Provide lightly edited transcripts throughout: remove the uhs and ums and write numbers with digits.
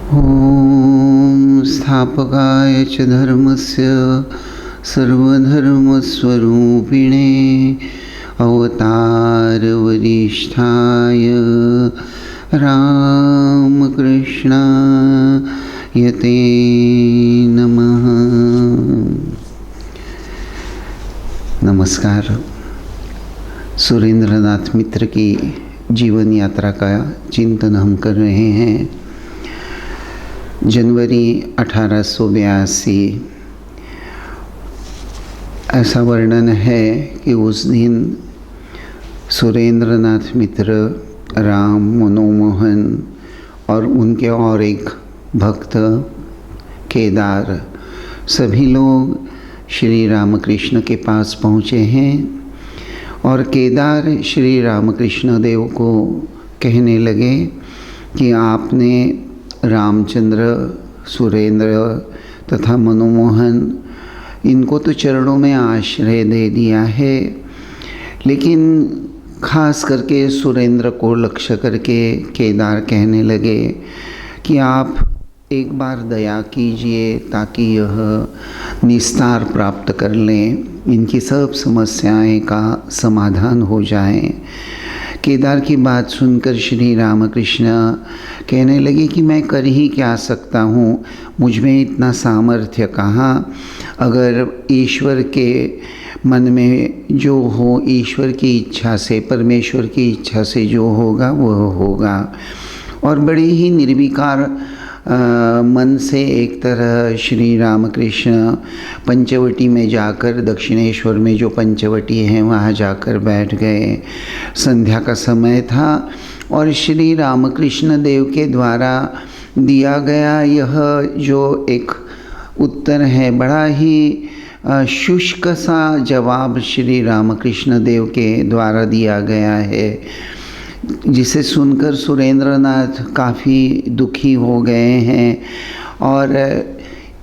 ॐ स्थापकाय च धर्मस्य सर्वधर्मस्वरूपिणे अवतारवरिष्ठाय रामकृष्णाय ते नमः। नमस्कार। सुरेंद्रनाथ मित्र की जीवन यात्रा का चिंतन हम कर रहे हैं। जनवरी 1882 ऐसा वर्णन है कि उस दिन सुरेंद्रनाथ मित्र, राम, मनोमोहन और उनके और एक भक्त केदार सभी लोग श्री रामकृष्ण के पास पहुँचे हैं और केदार श्री रामकृष्ण देव को कहने लगे कि आपने रामचंद्र, सुरेंद्र तथा मनोमोहन इनको तो चरणों में आश्रय दे दिया है, लेकिन खास करके सुरेंद्र को लक्ष्य करके केदार कहने लगे कि आप एक बार दया कीजिए ताकि यह निस्तार प्राप्त कर लें, इनकी सब समस्याएं का समाधान हो जाए। केदार की बात सुनकर श्री रामकृष्ण कहने लगे कि मैं कर ही क्या सकता हूँ, मुझ में इतना सामर्थ्य कहाँ। अगर ईश्वर के मन में जो हो, ईश्वर की इच्छा से, परमेश्वर की इच्छा से जो होगा वह होगा। और बड़े ही निर्विकार मन से एक तरह श्री रामकृष्ण पंचवटी में जाकर, दक्षिणेश्वर में जो पंचवटी है वहाँ जाकर बैठ गए। संध्या का समय था और श्री रामकृष्ण देव के द्वारा दिया गया यह जो एक उत्तर है, बड़ा ही शुष्क सा जवाब श्री रामकृष्ण देव के द्वारा दिया गया है, जिसे सुनकर सुरेंद्रनाथ काफ़ी दुखी हो गए हैं। और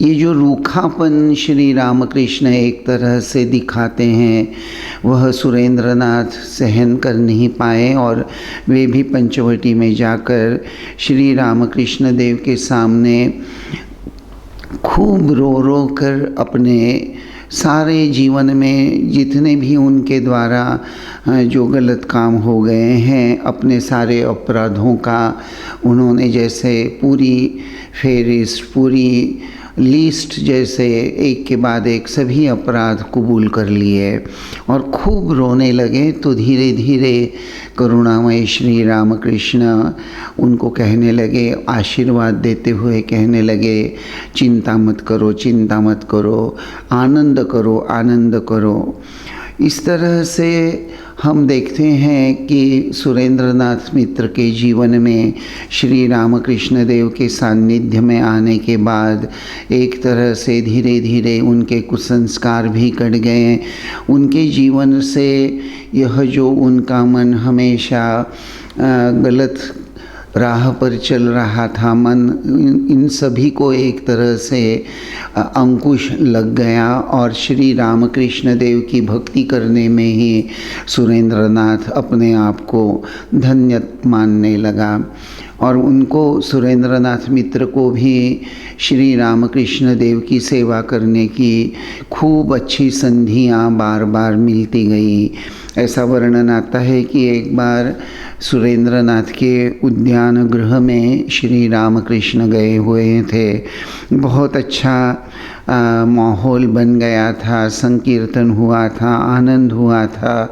ये जो रूखापन श्री रामकृष्ण एक तरह से दिखाते हैं वह सुरेंद्रनाथ सहन कर नहीं पाए और वे भी पंचवटी में जाकर श्री रामकृष्ण देव के सामने खूब रो रो कर अपने सारे जीवन में जितने भी उनके द्वारा जो गलत काम हो गए हैं, अपने सारे अपराधों का उन्होंने जैसे पूरी फेरिस्त, पूरी लिस्ट जैसे एक के बाद एक सभी अपराध कबूल कर लिए और खूब रोने लगे। तो धीरे धीरे करुणामय श्री रामकृष्ण उनको कहने लगे, आशीर्वाद देते हुए कहने लगे, चिंता मत करो, चिंता मत करो, आनंद करो, आनंद करो। इस तरह से हम देखते हैं कि सुरेंद्रनाथ मित्र के जीवन में श्री रामकृष्ण देव के सान्निध्य में आने के बाद एक तरह से धीरे धीरे उनके कुसंस्कार भी कट गए। उनके जीवन से यह जो उनका मन हमेशा गलत राह पर चल रहा था, मन इन सभी को एक तरह से अंकुश लग गया और श्री रामकृष्ण देव की भक्ति करने में ही सुरेंद्रनाथ अपने आप को धन्य मानने लगा। और उनको, सुरेंद्रनाथ मित्र को भी श्री रामकृष्ण देव की सेवा करने की खूब अच्छी संधियाँ बार बार मिलती गई। ऐसा वर्णन आता है कि एक बार सुरेंद्रनाथ के उद्यान गृह में श्री रामकृष्ण गए हुए थे। बहुत अच्छा माहौल बन गया था, संकीर्तन हुआ था, आनंद हुआ था,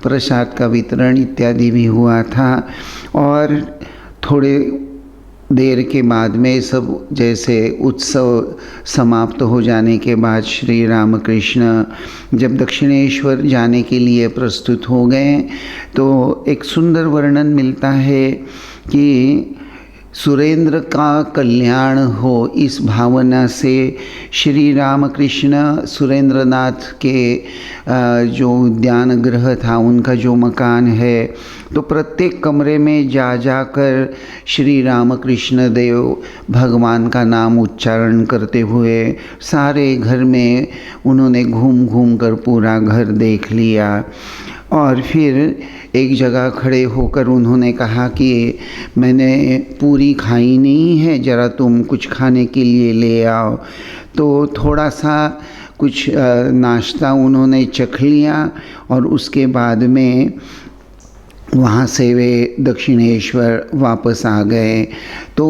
प्रसाद का वितरण इत्यादि भी हुआ था। और थोड़े देर के बाद में सब जैसे उत्सव समाप्त हो जाने के बाद श्री रामकृष्ण जब दक्षिणेश्वर जाने के लिए प्रस्तुत हो गए तो एक सुंदर वर्णन मिलता है कि सुरेंद्र का कल्याण हो, इस भावना से श्री रामकृष्ण सुरेंद्रनाथ के जो उद्यान गृह था, उनका जो मकान है, तो प्रत्येक कमरे में जा जाकर श्री रामकृष्ण देव भगवान का नाम उच्चारण करते हुए सारे घर में उन्होंने घूम घूम कर पूरा घर देख लिया। और फिर एक जगह खड़े होकर उन्होंने कहा कि मैंने पूरी खाई नहीं है, ज़रा तुम कुछ खाने के लिए ले आओ। तो थोड़ा सा कुछ नाश्ता उन्होंने चख लिया और उसके बाद में वहाँ से वे दक्षिणेश्वर वापस आ गए। तो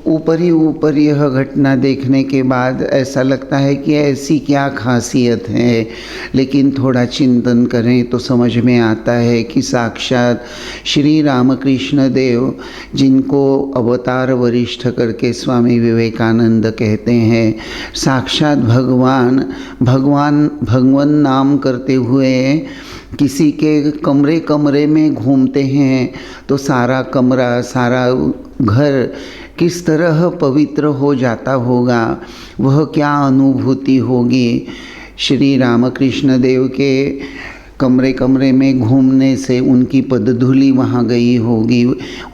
ऊपर ही ऊपर यह घटना देखने के बाद ऐसा लगता है कि ऐसी क्या खासियत है, लेकिन थोड़ा चिंतन करें तो समझ में आता है कि साक्षात श्री रामकृष्ण देव, जिनको अवतार वरिष्ठ करके स्वामी विवेकानंद कहते हैं, साक्षात भगवान नाम करते हुए किसी के कमरे कमरे में घूमते हैं तो सारा कमरा, सारा घर किस तरह पवित्र हो जाता होगा, वह क्या अनुभूति होगी। श्री रामकृष्ण देव के कमरे कमरे में घूमने से उनकी पदधूलि वहाँ गई होगी,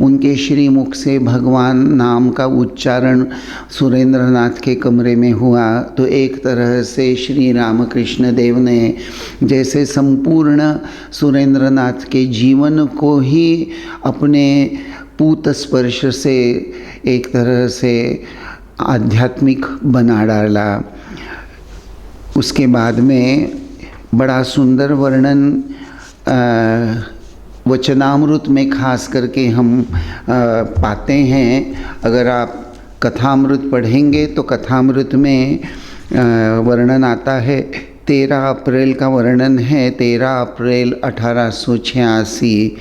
उनके श्रीमुख से भगवान नाम का उच्चारण सुरेंद्रनाथ के कमरे में हुआ। तो एक तरह से श्री रामकृष्ण देव ने जैसे संपूर्ण सुरेंद्रनाथ के जीवन को ही अपने पूत स्पर्श से एक तरह से आध्यात्मिक बना डाला। उसके बाद में बड़ा सुंदर वर्णन वचनामृत में खास करके हम पाते हैं। अगर आप कथामृत पढ़ेंगे तो कथामृत में वर्णन आता है, 13 अप्रैल का वर्णन है, 13 अप्रैल 1886।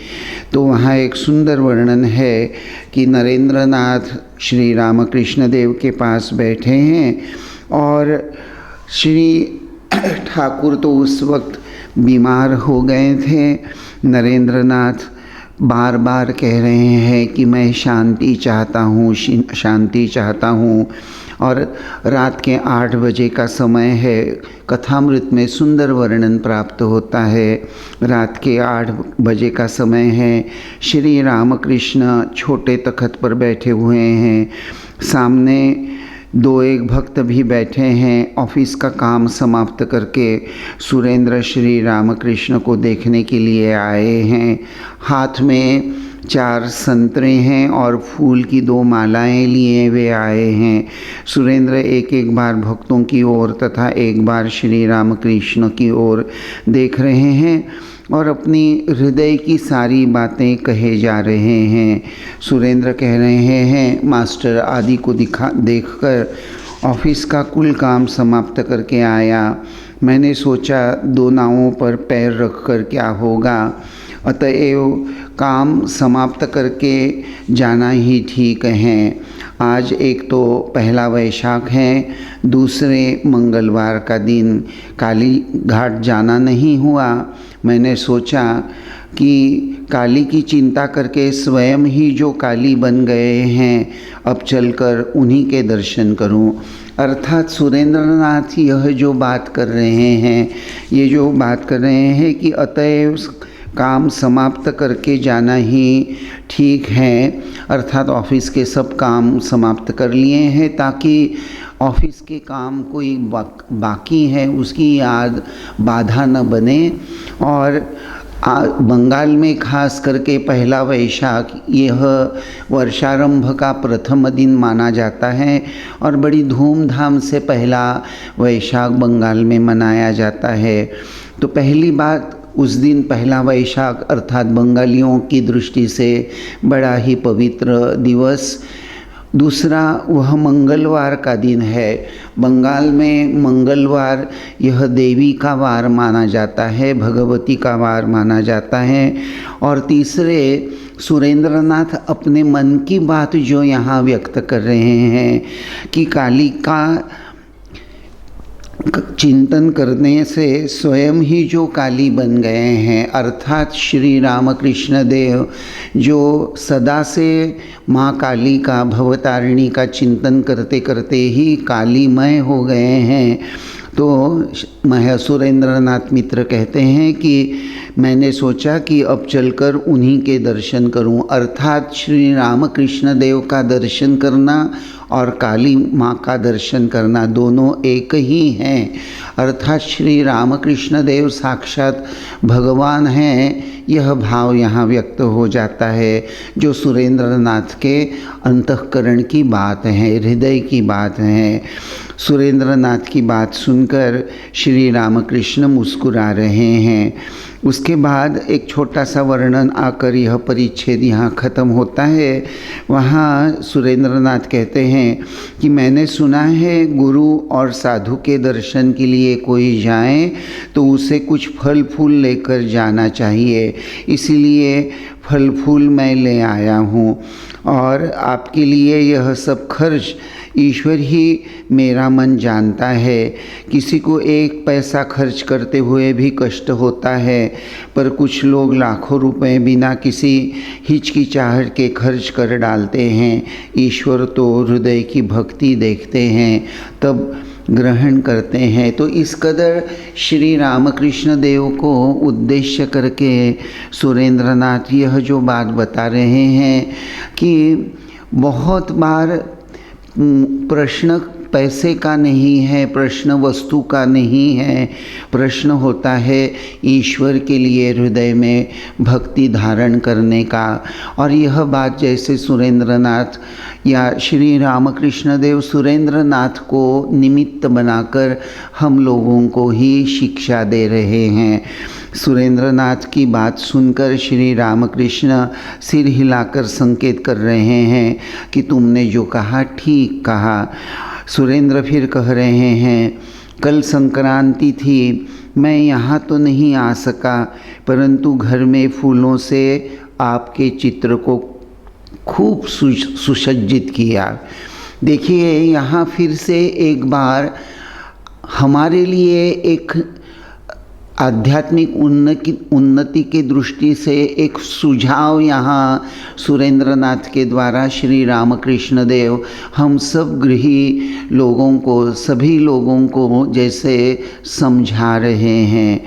तो वहाँ एक सुंदर वर्णन है कि नरेंद्रनाथ श्री रामकृष्ण देव के पास बैठे हैं और श्री ठाकुर तो उस वक्त बीमार हो गए थे। नरेंद्रनाथ बार बार कह रहे हैं कि मैं शांति चाहता हूँ, शांति चाहता हूँ। और रात के 8 बजे का समय है। कथामृत में सुंदर वर्णन प्राप्त होता है। रात के 8 बजे का समय है। श्री रामकृष्ण छोटे तख्त पर बैठे हुए हैं, सामने 2-1 भक्त भी बैठे हैं। ऑफिस का काम समाप्त करके सुरेंद्र श्री रामकृष्ण को देखने के लिए आए हैं। हाथ में 4 संतरे हैं और फूल की 2 मालाएं लिए वे आए हैं। सुरेंद्र एक बार भक्तों की ओर तथा एक बार श्री रामकृष्ण की ओर देख रहे हैं और अपनी हृदय की सारी बातें कहे जा रहे हैं। सुरेंद्र कह रहे हैं, मास्टर आदि को देखकर ऑफिस का कुल काम समाप्त करके आया। मैंने सोचा 2 नावों पर पैर रखकर क्या होगा, अतएव काम समाप्त करके जाना ही ठीक है। आज एक तो पहला वैशाख है, दूसरे मंगलवार का दिन, काली घाट जाना नहीं हुआ। मैंने सोचा कि काली की चिंता करके स्वयं ही जो काली बन गए हैं, अब चलकर उन्हीं के दर्शन करूं। अर्थात सुरेंद्रनाथ यह जो बात कर रहे हैं, ये जो बात कर रहे हैं कि अतएव काम समाप्त करके जाना ही ठीक है। अर्थात ऑफिस के सब काम समाप्त कर लिए हैं ताकि ऑफिस के काम कोई बाकी है उसकी याद बाधा न बने। और बंगाल में खास करके पहला वैशाख यह वर्षारंभ का प्रथम दिन माना जाता है और बड़ी धूमधाम से पहला वैशाख बंगाल में मनाया जाता है। तो पहली बात, उस दिन पहला वैशाख अर्थात बंगालियों की दृष्टि से बड़ा ही पवित्र दिवस। दूसरा, वह मंगलवार का दिन है। बंगाल में मंगलवार यह देवी का वार माना जाता है, भगवती का वार माना जाता है। और तीसरे, सुरेंद्रनाथ अपने मन की बात जो यहाँ व्यक्त कर रहे हैं कि काली का चिंतन करने से स्वयं ही जो काली बन गए हैं, अर्थात श्री रामकृष्ण देव जो सदा से माँ काली का, भवतारिणी का चिंतन करते करते ही कालीमय हो गए हैं। तो सुरेंद्रनाथ मित्र कहते हैं कि मैंने सोचा कि अब चलकर उन्हीं के दर्शन करूं। अर्थात श्री रामकृष्ण देव का दर्शन करना और काली माँ का दर्शन करना दोनों एक ही हैं। अर्थात श्री रामकृष्ण देव साक्षात भगवान हैं, यह भाव यहाँ व्यक्त हो जाता है, जो सुरेंद्र नाथ के अंतःकरण की बात है, हृदय की बात है। सुरेंद्र नाथ की बात सुनकर श्री रामकृष्ण मुस्कुरा रहे हैं। उसके बाद एक छोटा सा वर्णन आकर यह परिच्छेद यहाँ ख़त्म होता है। वहाँ सुरेंद्र नाथ कहते हैं कि मैंने सुना है गुरु और साधु के दर्शन के लिए कोई जाए तो उसे कुछ फल फूल लेकर जाना चाहिए, इसीलिए फल फूल मैं ले आया हूँ और आपके लिए यह सब खर्च ईश्वर ही मेरा मन जानता है। किसी को एक पैसा खर्च करते हुए भी कष्ट होता है, पर कुछ लोग लाखों रुपए बिना किसी हिचकिचाहट के खर्च कर डालते हैं। ईश्वर तो हृदय की भक्ति देखते हैं, तब ग्रहण करते हैं। तो इस कदर श्री रामकृष्ण देव को उद्देश्य करके सुरेंद्र नाथ यह जो बात बता रहे हैं कि बहुत बार प्रश्न पैसे का नहीं है, प्रश्न वस्तु का नहीं है, प्रश्न होता है ईश्वर के लिए हृदय में भक्ति धारण करने का। और यह बात जैसे सुरेंद्र नाथ या श्री रामकृष्ण देव सुरेंद्र नाथ को निमित्त बनाकर हम लोगों को ही शिक्षा दे रहे हैं। सुरेंद्र नाथ की बात सुनकर श्री रामकृष्ण सिर हिलाकर संकेत कर रहे हैं कि तुमने जो कहा ठीक कहा। सुरेंद्र फिर कह रहे हैं, कल संक्रांति थी, मैं यहाँ तो नहीं आ सका, परंतु घर में फूलों से आपके चित्र को खूब सुसज्जित किया। देखिए यहाँ फिर से एक बार हमारे लिए एक आध्यात्मिक उन्नति की दृष्टि से एक सुझाव यहाँ सुरेंद्र नाथ के द्वारा श्री रामकृष्ण देव हम सब गृही लोगों को, सभी लोगों को जैसे समझा रहे हैं।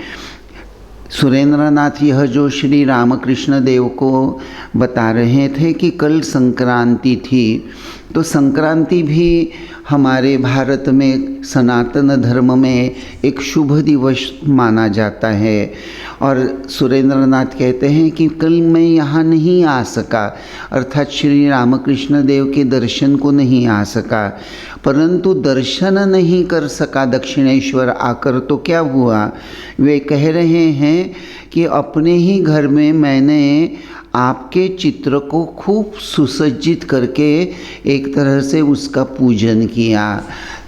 सुरेंद्र नाथ यह जो श्री रामकृष्ण देव को बता रहे थे कि कल संक्रांति थी, तो संक्रांति भी हमारे भारत में सनातन धर्म में एक शुभ दिवस माना जाता है। और सुरेंद्र नाथ कहते हैं कि कल मैं यहाँ नहीं आ सका, अर्थात श्री रामकृष्ण देव के दर्शन को नहीं आ सका, परंतु दर्शन नहीं कर सका दक्षिणेश्वर आकर तो क्या हुआ। वे कह रहे हैं कि अपने ही घर में मैंने आपके चित्र को खूब सुसज्जित करके एक तरह से उसका पूजन किया।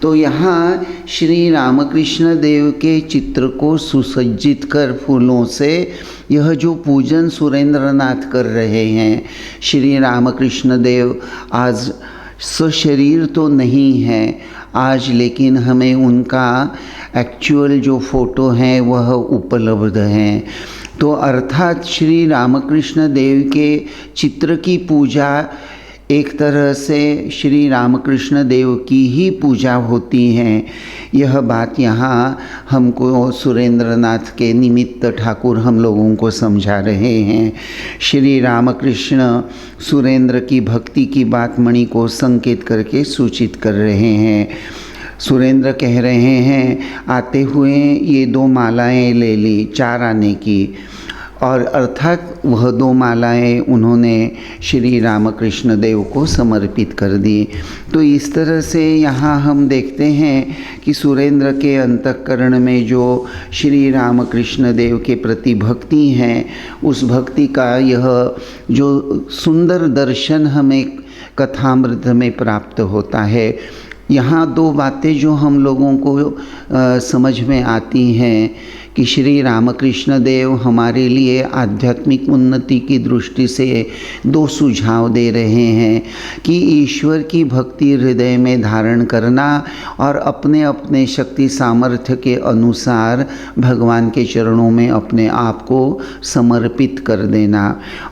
तो यहाँ श्री रामकृष्ण देव के चित्र को सुसज्जित कर फूलों से यह जो पूजन सुरेंद्र नाथ कर रहे हैं, श्री रामकृष्ण देव आज सशरीर तो नहीं है आज, लेकिन हमें उनका एक्चुअल जो फ़ोटो है वह उपलब्ध हैं। तो अर्थात श्री रामकृष्ण देव के चित्र की पूजा एक तरह से श्री रामकृष्ण देव की ही पूजा होती है। यह बात यहाँ हमको सुरेंद्र नाथ के निमित्त ठाकुर हम लोगों को समझा रहे हैं। श्री रामकृष्ण सुरेंद्र की भक्ति की बात मणि को संकेत करके सूचित कर रहे हैं। सुरेंद्र कह रहे हैं, आते हुए ये 2 मालाएं ले ली 4 आने की, और अर्थात वह 2 मालाएं उन्होंने श्री रामकृष्ण देव को समर्पित कर दी। तो इस तरह से यहाँ हम देखते हैं कि सुरेंद्र के अंतःकरण में जो श्री रामकृष्ण देव के प्रति भक्ति है, उस भक्ति का यह जो सुंदर दर्शन हमें कथामृत में प्राप्त होता है। यहाँ 2 बातें जो हम लोगों को समझ में आती हैं कि श्री रामकृष्ण देव हमारे लिए आध्यात्मिक उन्नति की दृष्टि से 2 सुझाव दे रहे हैं कि ईश्वर की भक्ति हृदय में धारण करना और अपने अपने शक्ति सामर्थ्य के अनुसार भगवान के चरणों में अपने आप को समर्पित कर देना।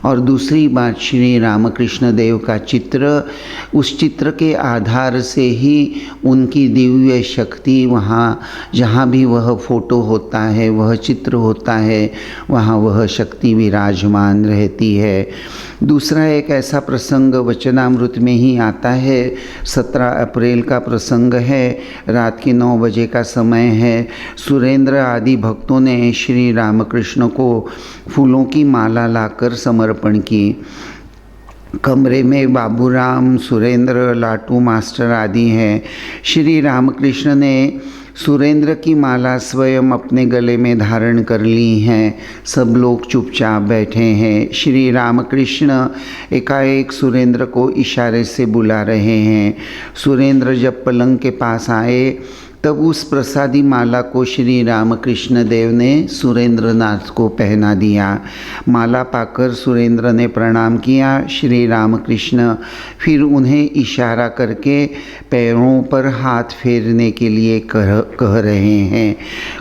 और दूसरी बात, श्री रामकृष्ण देव का चित्र, उस चित्र के आधार से ही उनकी दिव्य शक्ति वहाँ जहाँ भी वह फोटो होता है वह चित्र होता है, वहाँ वह शक्ति विराजमान रहती है। दूसरा एक ऐसा प्रसंग वचनामृत में ही आता है, 17 अप्रैल का प्रसंग है, रात के 9 बजे का समय है। सुरेंद्र आदि भक्तों ने श्री रामकृष्ण को फूलों की माला लाकर समर्पण की। कमरे में बाबूराम, सुरेंद्र, लाटू मास्टर आदि हैं। श्री रामकृष्ण ने सुरेंद्र की माला स्वयं अपने गले में धारण कर ली हैं। सब लोग चुपचाप बैठे हैं। श्री रामकृष्ण एकाएक सुरेंद्र को इशारे से बुला रहे हैं। सुरेंद्र जब पलंग के पास आए तब उस प्रसादी माला को श्री रामकृष्ण देव ने सुरेंद्र नाथ को पहना दिया। माला पाकर सुरेंद्र ने प्रणाम किया। श्री रामकृष्ण फिर उन्हें इशारा करके पैरों पर हाथ फेरने के लिए कह रहे हैं।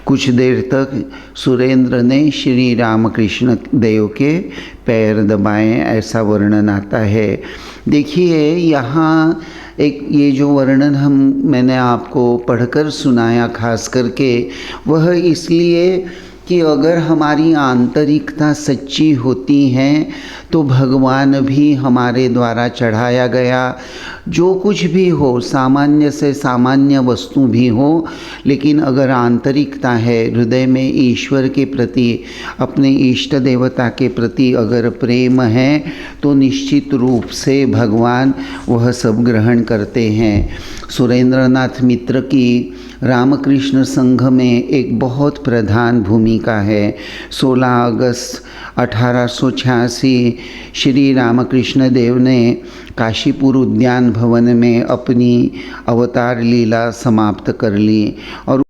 कुछ देर तक सुरेंद्र ने श्री रामकृष्ण देव के पैर दबाए, ऐसा वर्णन आता है। देखिए यहाँ एक ये जो वर्णन मैंने आपको पढ़कर सुनाया खास करके, वह इसलिए कि अगर हमारी आंतरिकता सच्ची होती है तो भगवान भी हमारे द्वारा चढ़ाया गया जो कुछ भी हो, सामान्य से सामान्य वस्तु भी हो, लेकिन अगर आंतरिकता है, हृदय में ईश्वर के प्रति, अपने इष्ट देवता के प्रति अगर प्रेम है तो निश्चित रूप से भगवान वह सब ग्रहण करते हैं। सुरेंद्रनाथ मित्र की रामकृष्ण संघ में एक बहुत प्रधान भूमिका है। 16 अगस्त 1886 श्री रामकृष्ण देव ने काशीपुर उद्यान भवन में अपनी अवतार लीला समाप्त कर ली और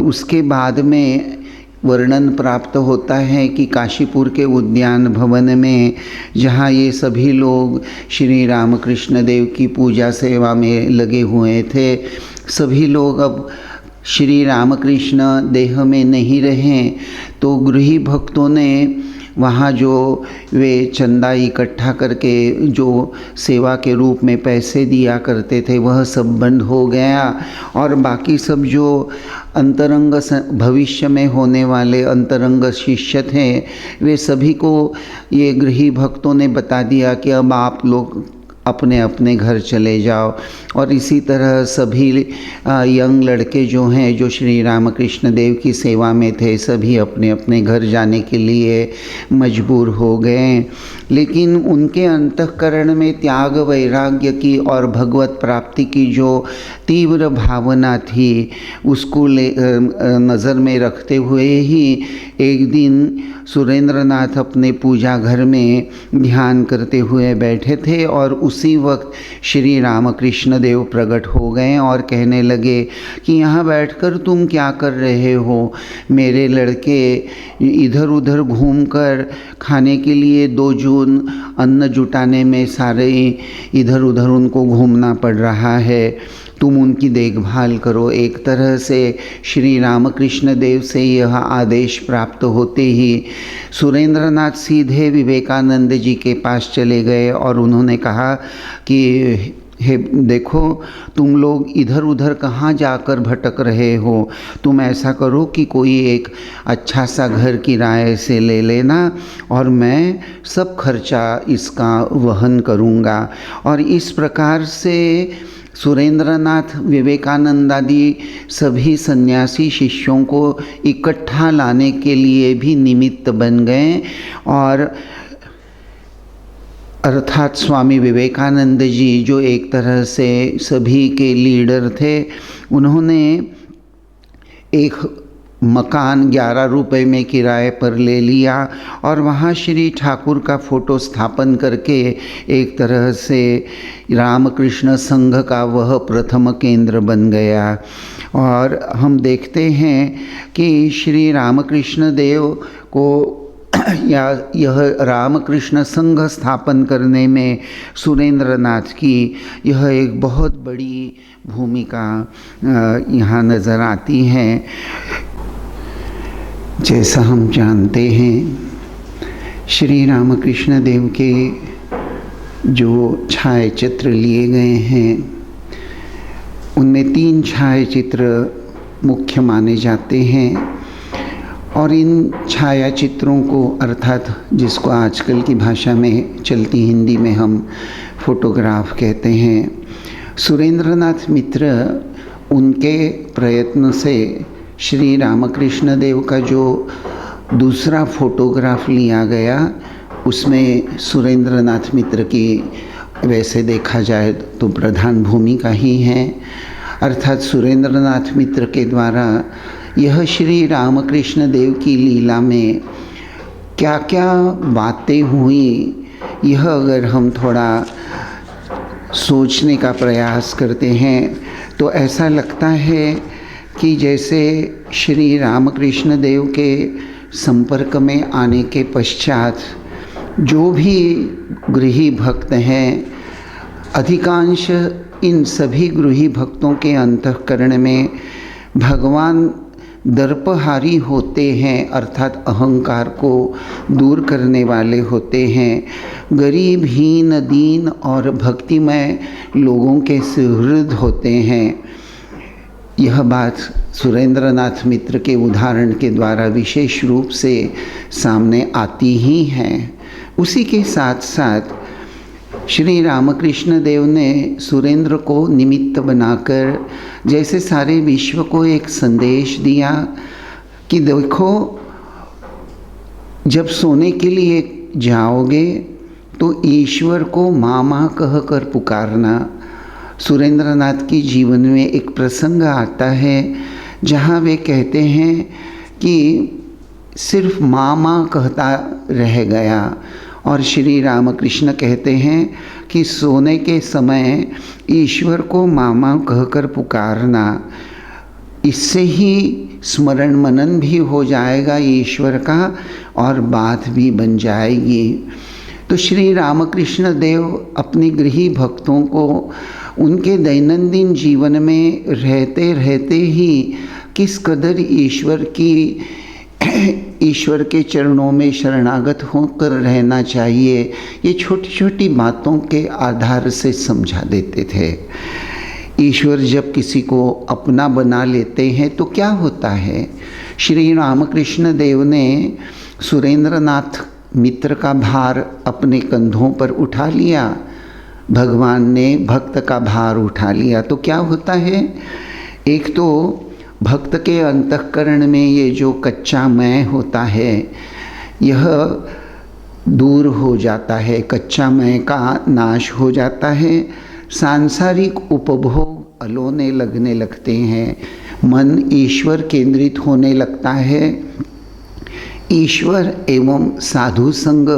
उसके बाद में वर्णन प्राप्त होता है कि काशीपुर के उद्यान भवन में जहाँ ये सभी लोग श्री रामकृष्ण देव की पूजा सेवा में लगे हुए थे, सभी लोग अब श्री रामकृष्ण देह में नहीं रहे, तो गृही भक्तों ने वहाँ जो वे चंदा इकट्ठा करके जो सेवा के रूप में पैसे दिया करते थे वह सब बंद हो गया और बाकी सब जो अंतरंग भविष्य में होने वाले अंतरंग शिष्य थे वे सभी को ये गृही भक्तों ने बता दिया कि अब आप लोग अपने अपने घर चले जाओ। और इसी तरह सभी यंग लड़के जो हैं जो श्री रामकृष्ण देव की सेवा में थे सभी अपने अपने घर जाने के लिए मजबूर हो गए। लेकिन उनके अंतःकरण में त्याग वैराग्य की और भगवत प्राप्ति की जो तीव्र भावना थी उसको नज़र में रखते हुए ही एक दिन सुरेंद्रनाथ अपने पूजा घर में ध्यान करते हुए बैठे थे और उसी वक्त श्री रामकृष्ण देव प्रकट हो गए और कहने लगे कि यहाँ बैठकर तुम क्या कर रहे हो? मेरे लड़के इधर उधर घूमकर खाने के लिए 2 जून अन्न जुटाने में सारे इधर उधर उनको घूमना पड़ रहा है, तुम उनकी देखभाल करो। एक तरह से श्री रामकृष्ण देव से यह आदेश प्राप्त होते ही सुरेंद्रनाथ सीधे विवेकानंद जी के पास चले गए और उन्होंने कहा कि हे देखो, तुम लोग इधर उधर कहाँ जाकर भटक रहे हो, तुम ऐसा करो कि कोई एक अच्छा सा घर किराए से ले लेना और मैं सब खर्चा इसका वहन करूँगा। और इस प्रकार से सुरेंद्रनाथ विवेकानंद आदि सभी सन्यासी शिष्यों को इकट्ठा लाने के लिए भी निमित्त बन गए और अर्थात स्वामी विवेकानंद जी जो एक तरह से सभी के लीडर थे, उन्होंने एक मकान 11 रुपए में किराए पर ले लिया और वहाँ श्री ठाकुर का फोटो स्थापन करके एक तरह से रामकृष्ण संघ का वह प्रथम केंद्र बन गया। और हम देखते हैं कि श्री रामकृष्ण देव को या यह रामकृष्ण संघ स्थापन करने में सुरेंद्रनाथ की यह एक बहुत बड़ी भूमिका यहाँ नज़र आती है। जैसा हम जानते हैं श्री रामकृष्ण देव के जो छायाचित्र लिए गए हैं उनमें 3 छायाचित्र मुख्य माने जाते हैं और इन छायाचित्रों को, अर्थात जिसको आजकल की भाषा में चलती हिंदी में हम फोटोग्राफ कहते हैं, सुरेंद्रनाथ मित्र उनके प्रयत्न से श्री रामकृष्ण देव का जो दूसरा फोटोग्राफ लिया गया उसमें सुरेंद्रनाथ मित्र की, वैसे देखा जाए तो प्रधान भूमिका ही है। अर्थात सुरेंद्रनाथ मित्र के द्वारा यह श्री रामकृष्ण देव की लीला में क्या क्या बातें हुई, यह अगर हम थोड़ा सोचने का प्रयास करते हैं तो ऐसा लगता है कि जैसे श्री रामकृष्ण देव के संपर्क में आने के पश्चात जो भी गृही भक्त हैं, अधिकांश इन सभी गृही भक्तों के अंतःकरण में भगवान दर्पहारी होते हैं, अर्थात अहंकार को दूर करने वाले होते हैं। गरीब, हीन, दीन और भक्तिमय लोगों के सुहृद होते हैं। यह बात सुरेंद्रनाथ मित्र के उदाहरण के द्वारा विशेष रूप से सामने आती ही है। उसी के साथ साथ श्री रामकृष्ण देव ने सुरेंद्र को निमित्त बनाकर जैसे सारे विश्व को एक संदेश दिया कि देखो, जब सोने के लिए जाओगे तो ईश्वर को माँ माँ कह कर पुकारना। सुरेंद्रनाथ की जीवन में एक प्रसंग आता है जहाँ वे कहते हैं कि सिर्फ माँ माँ कहता रह गया, और श्री रामकृष्ण कहते हैं कि सोने के समय ईश्वर को माँ माँ कहकर पुकारना, इससे ही स्मरण मनन भी हो जाएगा ईश्वर का और बात भी बन जाएगी। तो श्री रामकृष्ण देव अपनी गृही भक्तों को उनके दैनंदिन जीवन में रहते रहते ही किस कदर ईश्वर के चरणों में शरणागत होकर रहना चाहिए, ये छोटी छोटी बातों के आधार से समझा देते थे। ईश्वर जब किसी को अपना बना लेते हैं तो क्या होता है। श्री रामकृष्ण देव ने सुरेंद्रनाथ मित्र का भार अपने कंधों पर उठा लिया, भगवान ने भक्त का भार उठा लिया, तो क्या होता है। एक तो भक्त के अंतःकरण में ये जो कच्चा मैं होता है यह दूर हो जाता है, कच्चा मैं का नाश हो जाता है। सांसारिक उपभोग अलोने लगने लगते हैं, मन ईश्वर केंद्रित होने लगता है। ईश्वर एवं साधु संग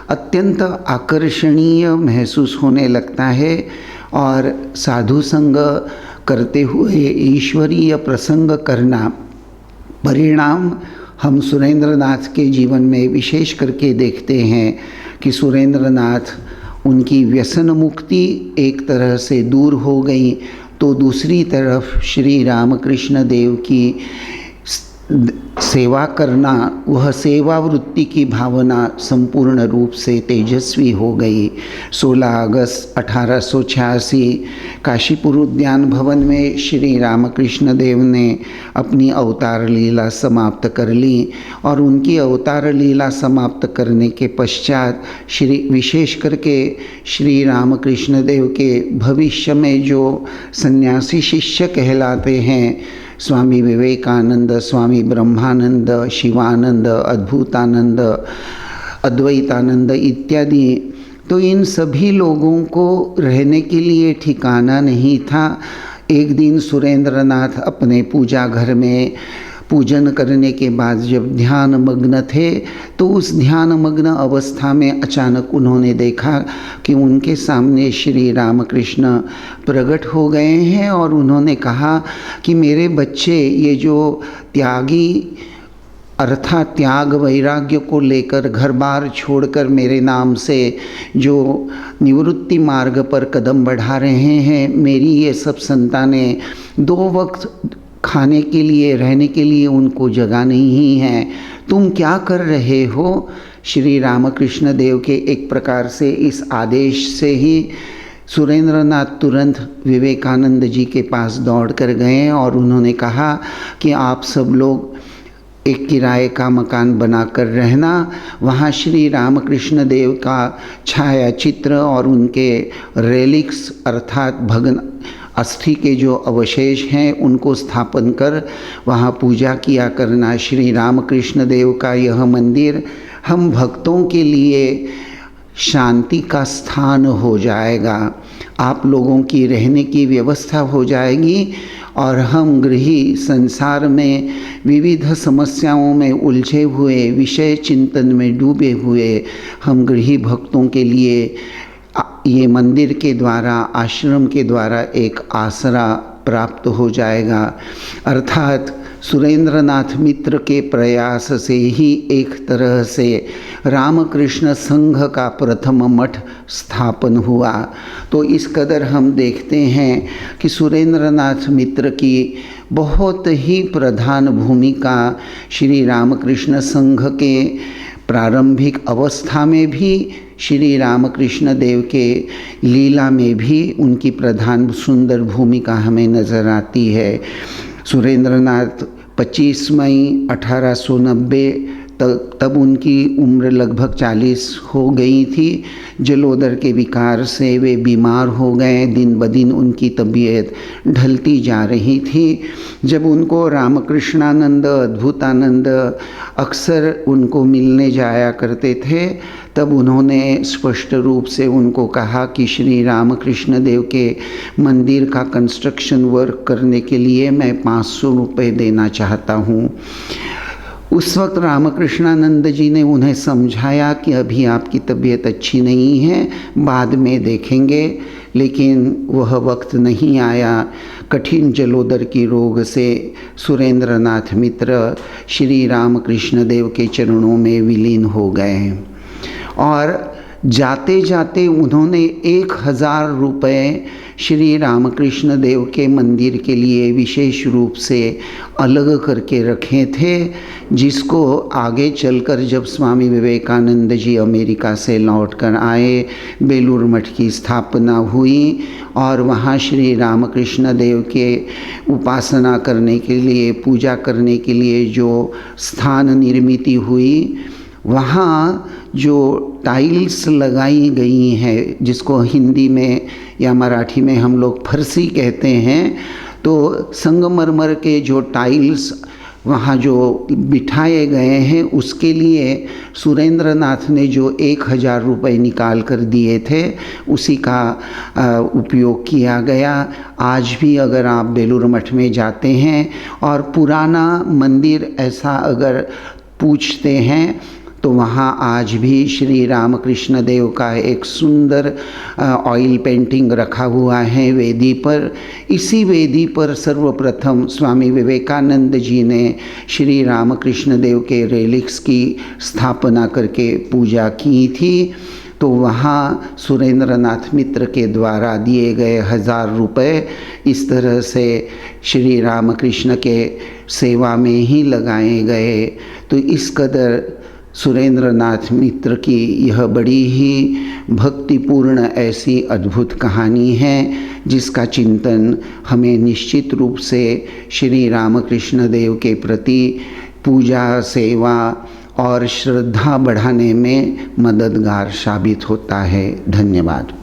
अत्यंत आकर्षणीय महसूस होने लगता है और साधु संग करते हुए ईश्वरीय प्रसंग करना, परिणाम हम सुरेंद्रनाथ के जीवन में विशेष करके देखते हैं कि सुरेंद्रनाथ, उनकी व्यसन मुक्ति एक तरह से दूर हो गई, तो दूसरी तरफ श्री रामकृष्ण देव की सेवा करना, वह सेवा वृत्ति की भावना संपूर्ण रूप से तेजस्वी हो गई। 16 अगस्त 1886 काशीपुर उद्यान भवन में श्री रामकृष्ण देव ने अपनी अवतार लीला समाप्त कर ली और उनकी अवतार लीला समाप्त करने के पश्चात विशेष करके श्री रामकृष्ण देव के भविष्य में जो सन्यासी शिष्य कहलाते हैं, स्वामी विवेकानंद, स्वामी ब्रह्मानंद, शिवानंद, अद्भुतानंद, अद्वैतानंद इत्यादि, तो इन सभी लोगों को रहने के लिए ठिकाना नहीं था। एक दिन सुरेंद्रनाथ अपने पूजा घर में पूजन करने के बाद जब ध्यान मग्न थे तो उस ध्यान मग्न अवस्था में अचानक उन्होंने देखा कि उनके सामने श्री रामकृष्ण प्रकट हो गए हैं और उन्होंने कहा कि मेरे बच्चे, ये जो त्यागी अर्थात त्याग वैराग्य को लेकर घर बार छोड़कर मेरे नाम से जो निवृत्ति मार्ग पर कदम बढ़ा रहे हैं, मेरी ये सब संतानें 2 वक्त खाने के लिए, रहने के लिए उनको जगह नहीं है, तुम क्या कर रहे हो। श्री रामकृष्ण देव के एक प्रकार से इस आदेश से ही सुरेंद्रनाथ तुरंत विवेकानंद जी के पास दौड़ कर गए और उन्होंने कहा कि आप सब लोग एक किराए का मकान बनाकर रहना, वहाँ श्री रामकृष्ण देव का छाया चित्र और उनके रेलिक्स अर्थात भग्न अस्थि के जो अवशेष हैं उनको स्थापन कर वहाँ पूजा किया करना। श्री रामकृष्ण देव का यह मंदिर हम भक्तों के लिए शांति का स्थान हो जाएगा, आप लोगों की रहने की व्यवस्था हो जाएगी और हम गृही संसार में विविध समस्याओं में उलझे हुए, विषय चिंतन में डूबे हुए हम गृही भक्तों के लिए ये मंदिर के द्वारा, आश्रम के द्वारा एक आसरा प्राप्त हो जाएगा। अर्थात सुरेंद्रनाथ मित्र के प्रयास से ही एक तरह से रामकृष्ण संघ का प्रथम मठ स्थापन हुआ। तो इस कदर हम देखते हैं कि सुरेंद्रनाथ मित्र की बहुत ही प्रधान भूमिका श्री रामकृष्ण संघ के प्रारंभिक अवस्था में भी, श्री रामकृष्ण देव के लीला में भी उनकी प्रधान सुंदर भूमिका हमें नज़र आती है। सुरेंद्रनाथ 25 मई 1890 तब उनकी उम्र लगभग 40 हो गई थी। जलोदर के विकार से वे बीमार हो गए, दिन ब दिन उनकी तबीयत ढलती जा रही थी। जब उनको रामकृष्णानंद, अद्भुतानंद अक्सर उनको मिलने जाया करते थे, तब उन्होंने स्पष्ट रूप से उनको कहा कि श्री रामकृष्ण देव के मंदिर का कंस्ट्रक्शन वर्क करने के लिए मैं 500 रुपये देना चाहता हूँ। उस वक्त रामकृष्णानंद जी ने उन्हें समझाया कि अभी आपकी तबीयत अच्छी नहीं है, बाद में देखेंगे, लेकिन वह वक्त नहीं आया। कठिन जलोदर की रोग से सुरेंद्रनाथ मित्र श्री रामकृष्ण देव के चरणों में विलीन हो गए और जाते जाते उन्होंने 1000 रुपये श्री रामकृष्ण देव के मंदिर के लिए विशेष रूप से अलग करके रखे थे, जिसको आगे चलकर जब स्वामी विवेकानंद जी अमेरिका से लौट कर आए, बेलूर मठ की स्थापना हुई और वहाँ श्री रामकृष्ण देव के उपासना करने के लिए, पूजा करने के लिए जो स्थान निर्मित हुई, वहाँ जो टाइल्स लगाई गई हैं, जिसको हिंदी में या मराठी में हम लोग फरसी कहते हैं, तो संगमरमर के जो टाइल्स वहाँ जो बिठाए गए हैं, उसके लिए सुरेंद्रनाथ ने जो 1000 रुपये निकाल कर दिए थे, उसी का उपयोग किया गया। आज भी अगर आप बेलूर मठ में जाते हैं और पुराना मंदिर ऐसा अगर पूछते हैं, तो वहाँ आज भी श्री रामकृष्ण देव का एक सुंदर ऑयल पेंटिंग रखा हुआ है वेदी पर। इसी वेदी पर सर्वप्रथम स्वामी विवेकानंद जी ने श्री रामकृष्ण देव के रेलिक्स की स्थापना करके पूजा की थी। तो वहाँ सुरेंद्रनाथ मित्र के द्वारा दिए गए 1000 रुपये इस तरह से श्री रामकृष्ण के सेवा में ही लगाए गए। तो इस कदर सुरेंद्रनाथ मित्र की यह बड़ी ही भक्तिपूर्ण ऐसी अद्भुत कहानी है, जिसका चिंतन हमें निश्चित रूप से श्री रामकृष्ण देव के प्रति पूजा, सेवा और श्रद्धा बढ़ाने में मददगार साबित होता है। धन्यवाद।